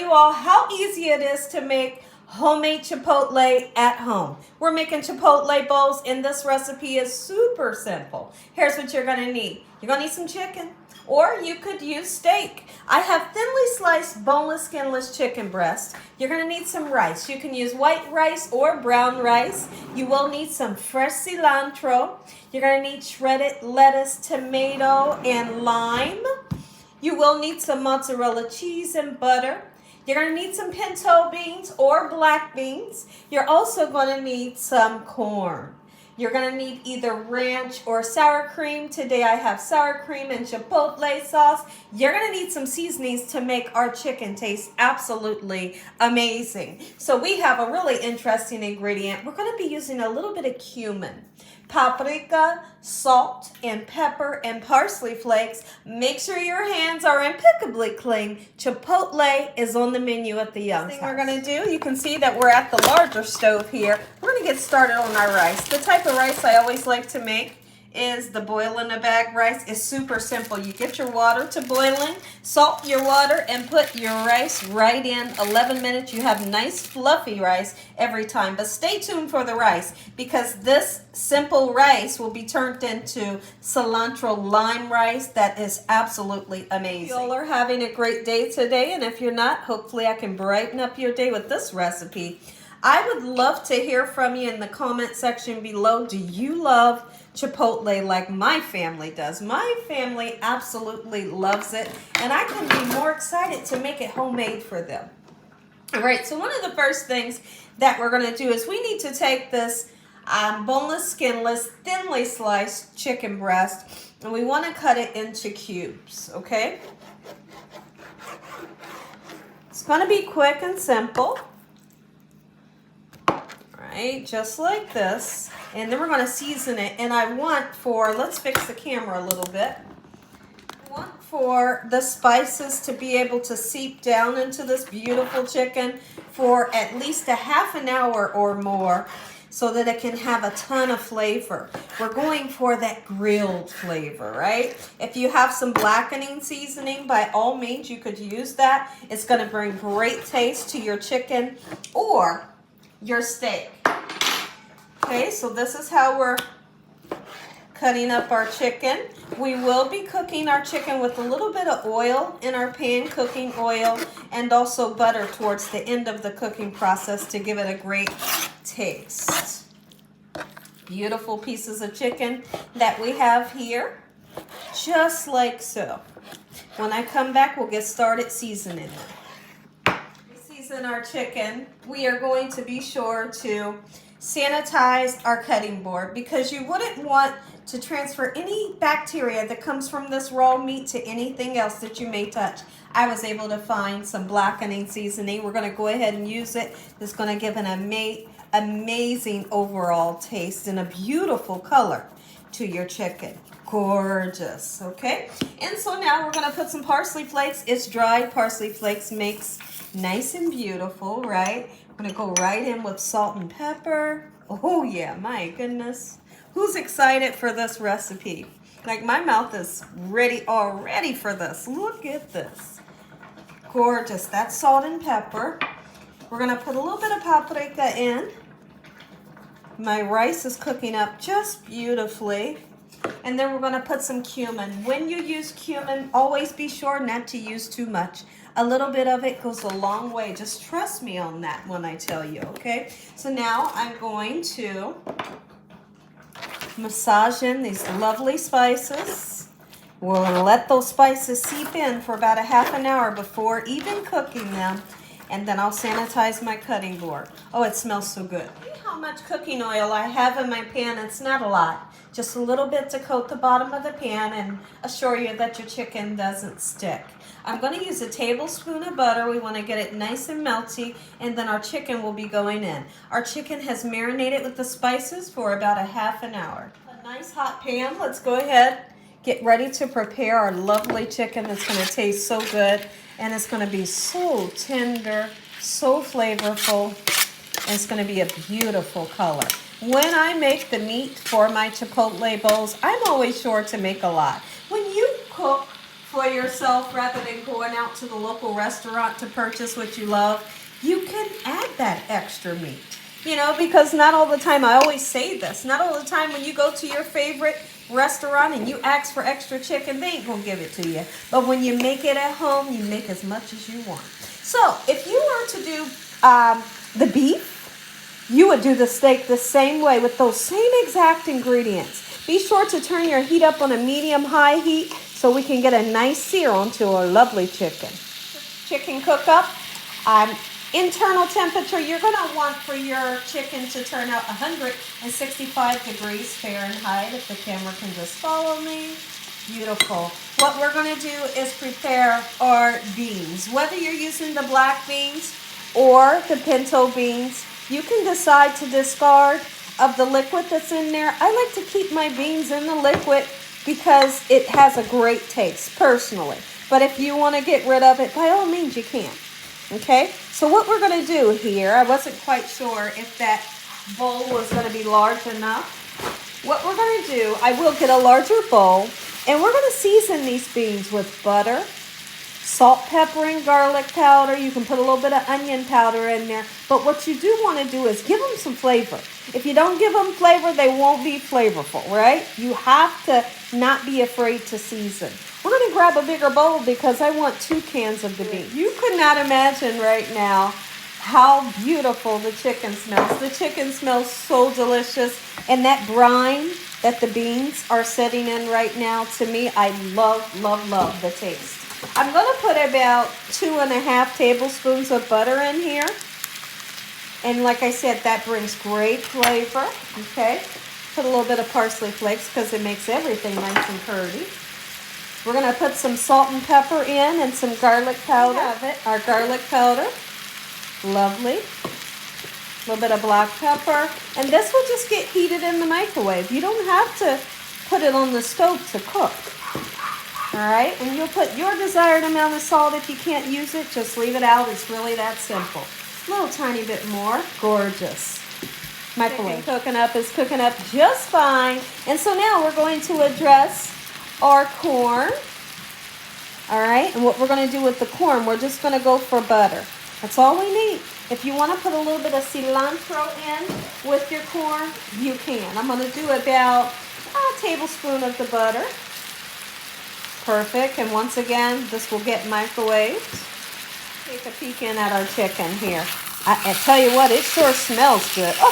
you all how easy it is to make homemade chipotle at home. We're making chipotle bowls, and this recipe is super simple. Here's what you're gonna need. You're gonna need some chicken, or you could use steak. I have thinly sliced boneless, skinless chicken breast. You're gonna need some rice. You can use white rice or brown rice. You will need some fresh cilantro. You're gonna need shredded lettuce, tomato, and lime. You will need some mozzarella cheese and butter. You're going to need some pinto beans or black beans. You're also going to need some corn. You're going to need either ranch or sour cream. Today I have sour cream and chipotle sauce. You're going to need some seasonings to make our chicken taste absolutely amazing. So we have a really interesting ingredient. We're going to be using a little bit of cumin, paprika, salt, and pepper, and parsley flakes. Make sure your hands are impeccably clean. Chipotle is on the menu at the Young's house. We're going to do, you can see that we're at the larger stove here. We're going to get started on our rice. The type of rice I always like to make is the boil in a bag rice. It's super simple. You get your water to boiling, salt your water, and put your rice right in. 11 minutes, you have nice fluffy rice every time. But stay tuned for the rice, because this simple rice will be turned into cilantro lime rice that is absolutely amazing. You all are having a great day today, and if you're not, hopefully I can brighten up your day with this recipe. I would love to hear from you in the comment section below. Do you love Chipotle like my family does? My family absolutely loves it, and I couldn't be more excited to make it homemade for them. All right, so one of the first things that we're going to do is we need to take this boneless, skinless, thinly sliced chicken breast, and we want to cut it into cubes, okay? It's going to be quick and simple. Right, just like this, and then we're going to season it. And I want for, let's fix the camera a little bit. I want for the spices to be able to seep down into this beautiful chicken for at least a half an hour or more, so that it can have a ton of flavor. We're going for that grilled flavor, right? If you have some blackening seasoning, by all means, you could use that. It's going to bring great taste to your chicken or your steak. Okay, so this is how we're cutting up our chicken. We will be cooking our chicken with a little bit of oil in our pan, cooking oil, and also butter towards the end of the cooking process to give it a great taste. Beautiful pieces of chicken that we have here, just like so. When I come back, we'll get started seasoning it. In our chicken, we are going to be sure to sanitize our cutting board, because you wouldn't want to transfer any bacteria that comes from this raw meat to anything else that you may touch. I was able to find some blackening seasoning. We're going to go ahead and use it. It's going to give an amazing overall taste and a beautiful color to your chicken. Gorgeous, okay? And so now we're going to put some parsley flakes. It's dried parsley flakes, makes nice and beautiful, right? I'm going to go right in with salt and pepper. Oh yeah, my goodness. Who's excited for this recipe? Like, my mouth is ready already for this. Look at this. Gorgeous. That's salt and pepper. We're going to put a little bit of paprika in. My rice is cooking up just beautifully. And then we're going to put some cumin. When you use cumin, always be sure not to use too much. A little bit of it goes a long way. Just trust me on that when I tell you, okay? So now I'm going to massage in these lovely spices. We'll let those spices seep in for about a half an hour before even cooking them. And then I'll sanitize my cutting board. Oh, it smells so good. See how much cooking oil I have in my pan? It's not a lot. Just a little bit to coat the bottom of the pan and assure you that your chicken doesn't stick. I'm going to use a tablespoon of butter. We want to get it nice and melty, and then our chicken will be going in. Our chicken has marinated with the spices for about a half an hour. A nice hot pan. Let's go ahead, get ready to prepare our lovely chicken that's going to taste so good, and it's going to be so tender, so flavorful, and it's going to be a beautiful color. When I make the meat for my chipotle bowls, I'm always sure to make a lot. When you cook for yourself rather than going out to the local restaurant to purchase what you love, you can add that extra meat. You know, because not all the time, I always say this, not all the time when you go to your favorite restaurant and you ask for extra chicken, they ain't gonna give it to you. But when you make it at home, you make as much as you want. So if you were to do the beef, you would do the steak the same way with those same exact ingredients. Be sure to turn your heat up on a medium-high heat so we can get a nice sear onto our lovely chicken. Chicken cook up. Internal temperature, you're going to want for your chicken to turn out 165 degrees Fahrenheit. If the camera can just follow me. Beautiful. What we're going to do is prepare our beans. Whether you're using the black beans or the pinto beans, you can decide to discard of the liquid that's in there. I like to keep my beans in the liquid because it has a great taste, personally. But if you want to get rid of it, by all means you can. Okay, so what we're going to do here, I wasn't quite sure if that bowl was going to be large enough. What we're going to do, I will get a larger bowl, and we're going to season these beans with butter, salt, pepper, and garlic powder. You can put a little bit of onion powder in there, but what you do want to do is give them some flavor. If you don't give them flavor, they won't be flavorful, right? You have to not be afraid to season. We're going to grab a bigger bowl because I want 2 cans of the beans. You could not imagine right now how beautiful the chicken smells. The chicken smells so delicious. And that brine that the beans are sitting in right now, to me, I love, love, love the taste. I'm going to put about 2.5 tablespoons of butter in here. And like I said, that brings great flavor. Okay. Put a little bit of parsley flakes because it makes everything nice and curdy. We're going to put some salt and pepper in and some garlic powder. We have it, our garlic powder. Lovely. A little bit of black pepper. And this will just get heated in the microwave. You don't have to put it on the stove to cook. All right? And you'll put your desired amount of salt. If you can't use it, just leave it out. It's really that simple. A little tiny bit more. Gorgeous. Microwave is cooking up just fine. And so now we're going to address our corn. All right, and what we're going to do with the corn, we're just going to go for butter. That's all we need. If you want to put a little bit of cilantro in with your corn, you can. I'm going to do about a tablespoon of the butter. Perfect. And once again, this will get microwaved. Take a peek in at our chicken here. I tell you what, it sure smells good. Oh,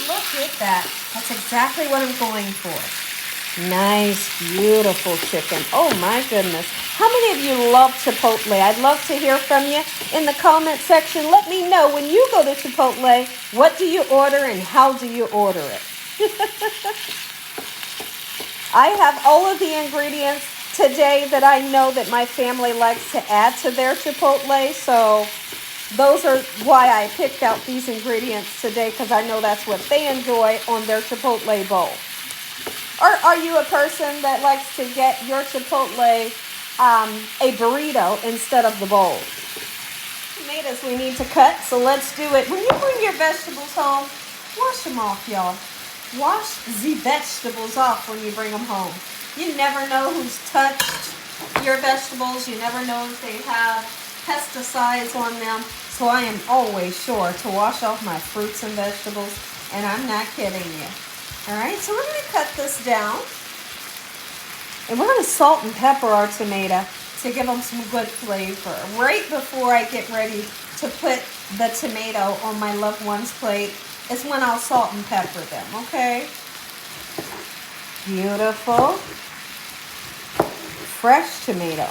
look at that. That's exactly what I'm going for. Nice, beautiful chicken. Oh my goodness. How many of you love Chipotle? I'd love to hear from you in the comment section. Let me know when you go to Chipotle, what do you order and how do you order it? I have all of the ingredients today that I know that my family likes to add to their Chipotle. So those are why I picked out these ingredients today, because I know that's what they enjoy on their Chipotle bowl. Or are you a person that likes to get your Chipotle a burrito instead of the bowl? Tomatoes we need to cut, so let's do it. When you bring your vegetables home, wash them off, y'all. Wash the vegetables off when you bring them home. You never know who's touched your vegetables. You never know if they have pesticides on them. So I am always sure to wash off my fruits and vegetables, and I'm not kidding you. All right, so we're going to cut this down, and we're going to salt and pepper our tomato to give them some good flavor. Right before I get ready to put the tomato on my loved one's plate is when I'll salt and pepper them, okay? Beautiful. Fresh tomato.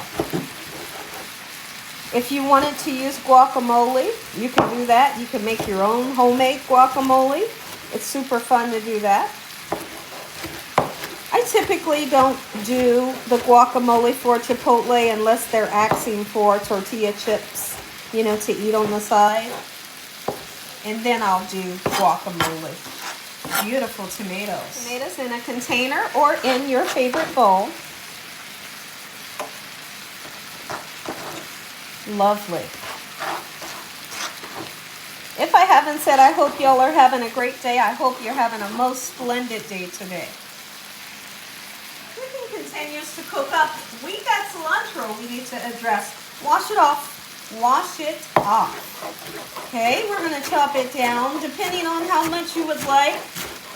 If you wanted to use guacamole, you can do that. You can make your own homemade guacamole. It's super fun to do that. I typically don't do the guacamole for Chipotle unless they're asking for tortilla chips, you know, to eat on the side. And then I'll do guacamole. Beautiful tomatoes. Tomatoes in a container or in your favorite bowl. Lovely. If I haven't said, I hope y'all are having a great day. I hope you're having a most splendid day today. We can continue this to cook up. We got cilantro we need to address. Wash it off. Wash it off. Okay, we're going to chop it down. Depending on how much you would like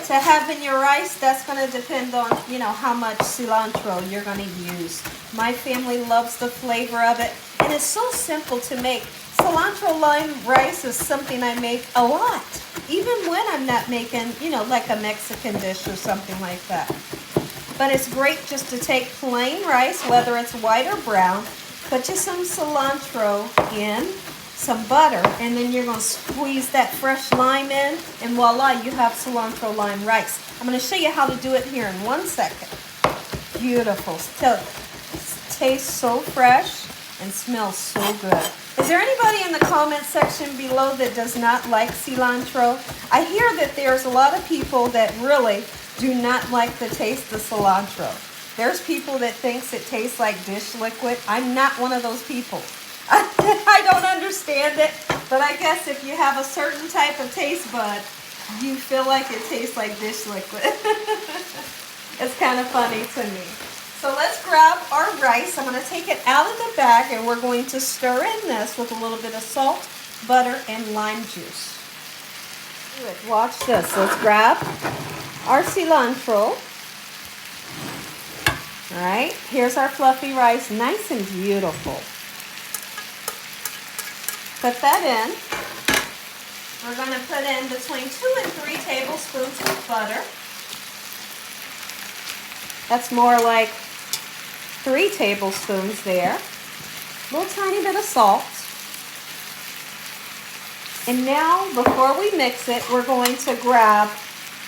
to have in your rice, that's going to depend on, you know, how much cilantro you're going to use. My family loves the flavor of it, and it's so simple to make. Cilantro lime rice is something I make a lot, even when I'm not making, you know, like a Mexican dish or something like that. But it's great just to take plain rice, whether it's white or brown, put you some cilantro in, some butter, and then you're going to squeeze that fresh lime in, and voila, you have cilantro lime rice. I'm going to show you how to do it here in 1 second. Beautiful. Tastes so fresh and smells so good. Is there anybody in the comment section below that does not like cilantro? I hear that there's a lot of people that really do not like the taste of cilantro. There's people that thinks it tastes like dish liquid. I'm not one of those people. I don't understand it, but I guess if you have a certain type of taste bud, you feel like it tastes like dish liquid. It's kind of funny to me. So let's grab our rice. I'm going to take it out of the bag, and we're going to stir in this with a little bit of salt, butter, and lime juice. Good. Watch this. Let's grab our cilantro. All right, here's our fluffy rice, nice and beautiful. Put that in. We're going to put in between 2 and 3 tablespoons of butter. That's more like 3 tablespoons there. A little tiny bit of salt. And now, before we mix it, we're going to grab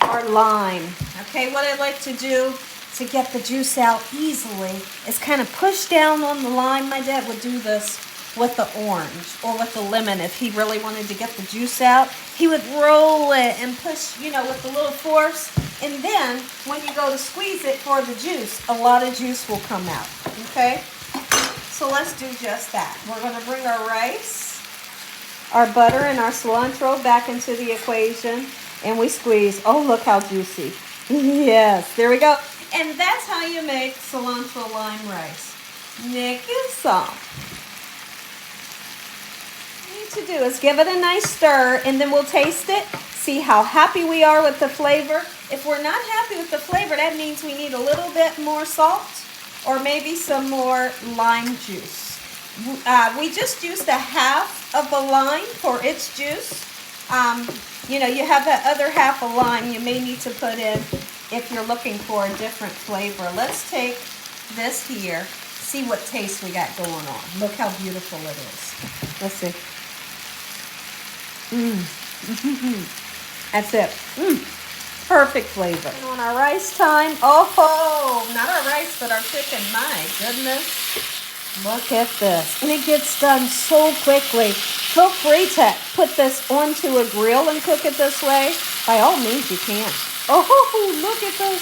our lime. Okay, what I like to do to get the juice out easily is kind of push down on the lime. My dad would do this with the orange or with the lemon. If he really wanted to get the juice out, he would roll it and push, you know, with a little force. And then when you go to squeeze it for the juice, a lot of juice will come out. Okay? So let's do just that. We're going to bring our rice, our butter, and our cilantro back into the equation, and we squeeze. Oh, look how juicy. Yes, there we go. And that's how you make cilantro lime rice. Make it some. What you need to do is give it a nice stir, and then we'll taste it. See how happy we are with the flavor. If we're not happy with the flavor, that means we need a little bit more salt or maybe some more lime juice. We just used a half of a lime for its juice. You know, you have that other half of lime you may need to put in if you're looking for a different flavor. Let's take this here, see what taste we got going on. Look how beautiful it is. Let's see. That's it. Perfect flavor. And on our rice time, oh, not our rice, but our chicken. My goodness. Look at this. And it gets done so quickly. Feel free to put this onto a grill and cook it this way. By all means, you can. Oh, look at this.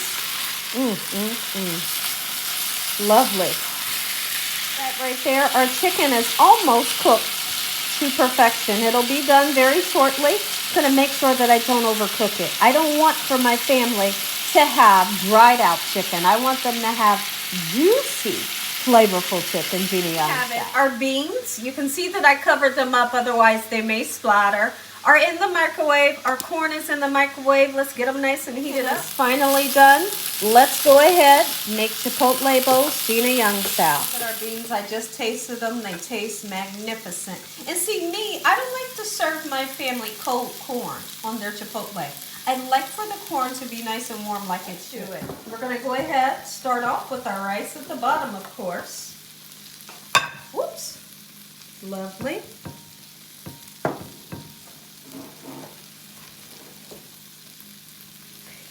Lovely. That right there, our chicken is almost cooked to perfection. It'll be done very shortly. I'm going to make sure that I don't overcook it. I don't want for my family to have dried out chicken. I want them to have juicy, flavorful chicken, Gina. Our beans, you can see that I covered them up, otherwise they may splatter, are in the microwave. Our corn is in the microwave. Let's get them nice and heated up. Finally done. Let's go ahead, make Chipotle bowls, Gina Young style. But our beans, I just tasted them. They taste magnificent. And see, me, I don't like to serve my family cold corn on their Chipotle. I like for the corn to be nice and warm like it should. We're going to go ahead, start off with our rice at the bottom, of course. Whoops. Lovely.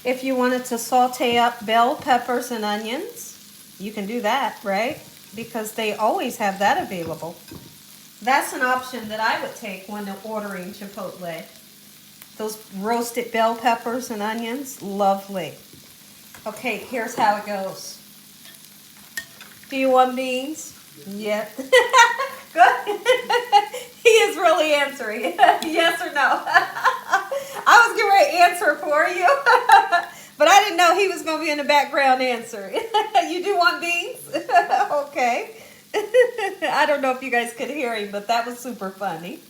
If you wanted to saute up bell peppers and onions, you can do that, right? Because they always have that available. That's an option that I would take when ordering Chipotle. Those roasted bell peppers and onions, lovely. Okay, here's how it goes. Do you want beans? Yeah. Good. He is really answering. Yes or no? I was getting ready to answer for you. But I didn't know he was going to be in the background answering. You do want beans? Okay. I don't know if you guys could hear him, but that was super funny.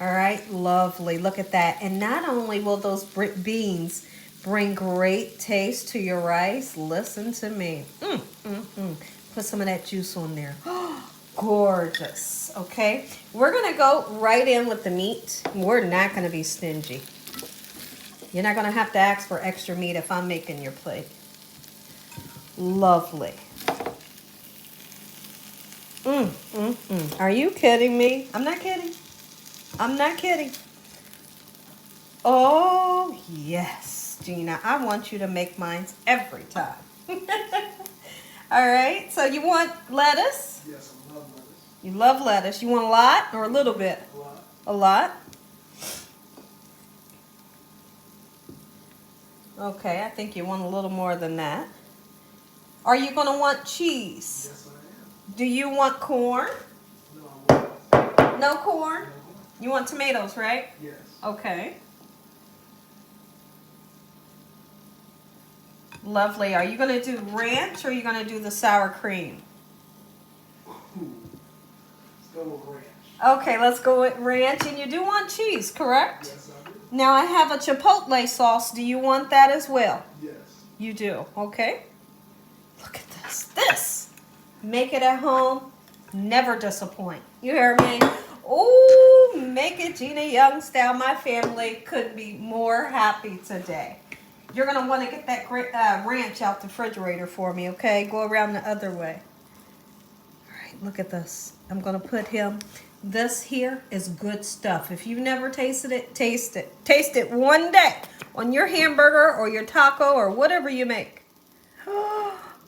All right, lovely. Look at that. And not only will those beans bring great taste to your rice, listen to me. Put some of that juice on there. Gorgeous. Okay, we're going to go right in with the meat. We're not going to be stingy. You're not going to have to ask for extra meat if I'm making your plate. Lovely. Are you kidding me? I'm not kidding. I'm not kidding. Oh, yes, Gina. I want you to make mine every time. All right. So you want lettuce? Yes, I love lettuce. You love lettuce. You want a lot or a little bit? A lot. A lot? Okay, I think you want a little more than that. Are you going to want cheese? Yes, I am. Do you want corn? No, I won't. No corn? No. You want tomatoes, right? Yes. Okay. Lovely. Are you going to do ranch or are you going to do the sour cream? Ooh. Let's go with ranch. Okay, let's go with ranch. And you do want cheese, correct? Yes, I do. Now I have a Chipotle sauce. Do you want that as well? Yes. You do. Okay. Look at this. This. Make it at home. Never disappoint. You hear me? Oh, make it Gina Young style. My family couldn't be more happy today. You're going to want to get that ranch out the refrigerator for me, okay? Go around the other way. All right, look at this. I'm going to put him. This here is good stuff. If you've never tasted it, taste it. Taste it one day on your hamburger or your taco or whatever you make.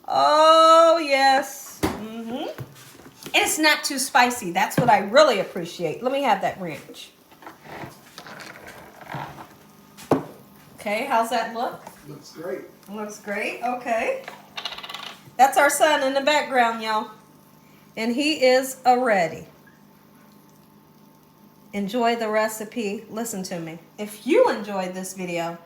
Oh, yes. And it's not too spicy. That's what I really appreciate. Let me have that ranch. Okay, how's that look? Looks great. Looks great. Okay. That's our son in the background, y'all. And he is ready. Enjoy the recipe. Listen to me. If you enjoyed this video,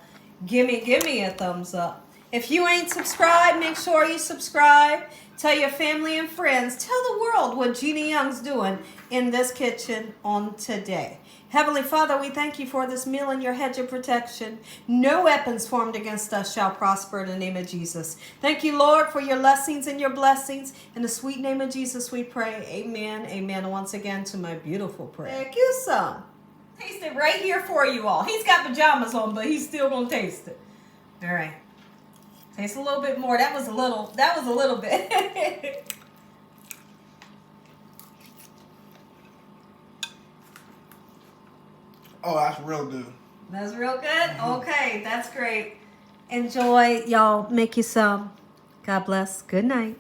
give me a thumbs up. If you ain't subscribed, make sure you subscribe. Tell your family and friends. Tell the world what Gina Young's doing in this kitchen on today. Heavenly Father, we thank you for this meal and your hedge of protection. No weapons formed against us shall prosper in the name of Jesus. Thank you, Lord, for your blessings and your blessings. In the sweet name of Jesus, we pray. Amen. Amen. Once again to my beautiful prayer. Thank you, son. Taste it right here for you all. He's got pajamas on, but he's still going to taste it. All right. Taste a little bit more. That was a little bit. Oh, that's real good. That's real good? Okay, that's great. Enjoy. Y'all, make you some. God bless. Good night.